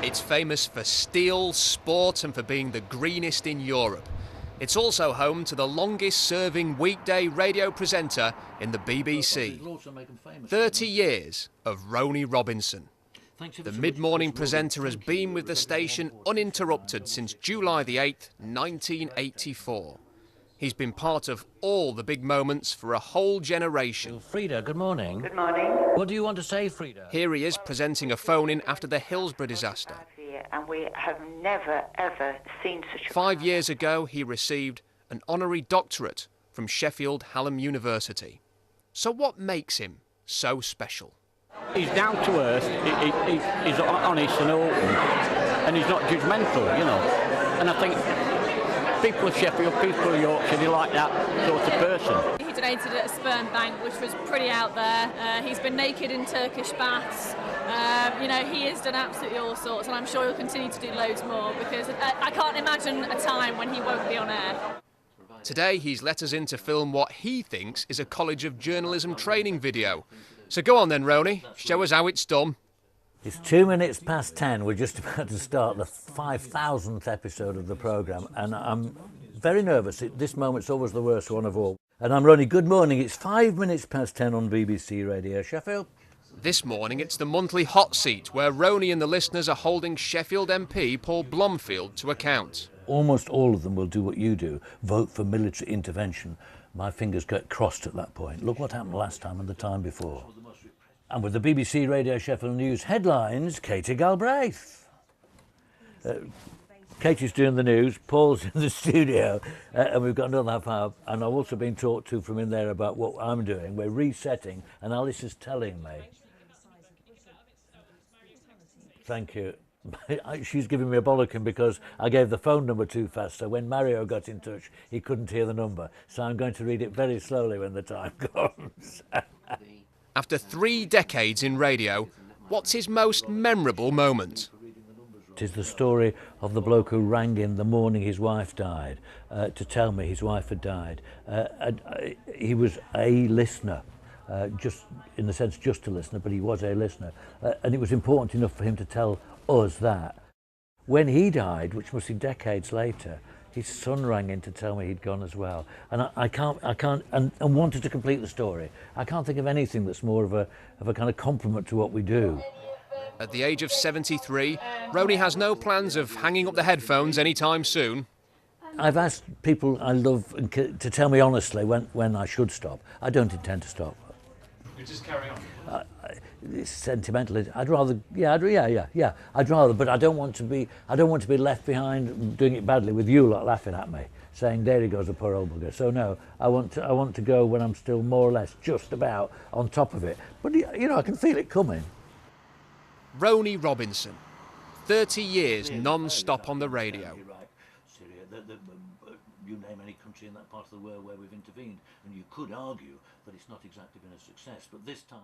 It's famous for steel, sport and for being the greenest in Europe. It's also home to the longest-serving weekday radio presenter in the BBC. 30 years of Rony Robinson. The mid-morning presenter has been with the station uninterrupted since July the 8th, 1984. He's been part of all the big moments for a whole generation. Frida, good morning. Good morning. What do you want to say, Frida? Here he is presenting a phone-in after the Hillsborough disaster. And we have never, ever seen such a... 5 years ago, he received an honorary doctorate from Sheffield Hallam University. So what makes him so special? He's down to earth, he's honest and open, and he's not judgmental, you know. And I think people of Sheffield, people of Yorkshire, they like that sort of person. He donated at a sperm bank, which was pretty out there. He's been naked in Turkish baths. You know, he has done absolutely all sorts, and I'm sure he'll continue to do loads more, because I can't imagine a time when he won't be on air. Today, he's let us in to film what he thinks is a College of Journalism training video. So go on then, Rony, show us how it's done. It's 2 minutes past 10. We're just about to start the 5,000th episode of the programme, and I'm very nervous. This moment's always the worst one of all. And I'm Rony. Good morning. It's 5 minutes past 10 on BBC Radio Sheffield. This morning, it's the monthly hot seat, where Rony and the listeners are holding Sheffield MP Paul Blomfield to account. Almost all of them will do what you do, vote for military intervention. My fingers get crossed at that point. Look what happened last time and the time before. And with the BBC Radio Sheffield News headlines, Katie Galbraith. Katie's doing the news, Paul's in the studio, and we've got another half hour. And I've also been talked to from in there about what I'm doing. We're resetting, and Alice is telling me. Thank you. She's giving me a bollocking because I gave the phone number too fast, so when Mario got in touch, he couldn't hear the number. So I'm going to read it very slowly when the time comes. After 3 decades in radio, what's his most memorable moment? It is the story of the bloke who rang in the morning his wife died to tell me his wife had died. He was a listener, just in the sense just a listener, but he was a listener. And it was important enough for him to tell us that. When he died, which must be decades later, his son rang in to tell me he'd gone as well. And I can't, and wanted to complete the story. I can't think of anything that's more of a kind of compliment to what we do. At the age of 73, Rony has no plans of hanging up the headphones anytime soon. I've asked people I love to tell me honestly when I should stop. I don't intend to stop. You just carry on. It's sentimental. I'd rather, I'd rather, but I don't want to be left behind doing it badly with you lot laughing at me, saying there he goes, a poor old bugger. So no, I want to go when I'm still more or less just about on top of it. But you know, I can feel it coming. Rony Robinson, 30 years non-stop on the radio. You name any country in that part of the world where we've intervened, and you could argue that it's not exactly been a success, but this time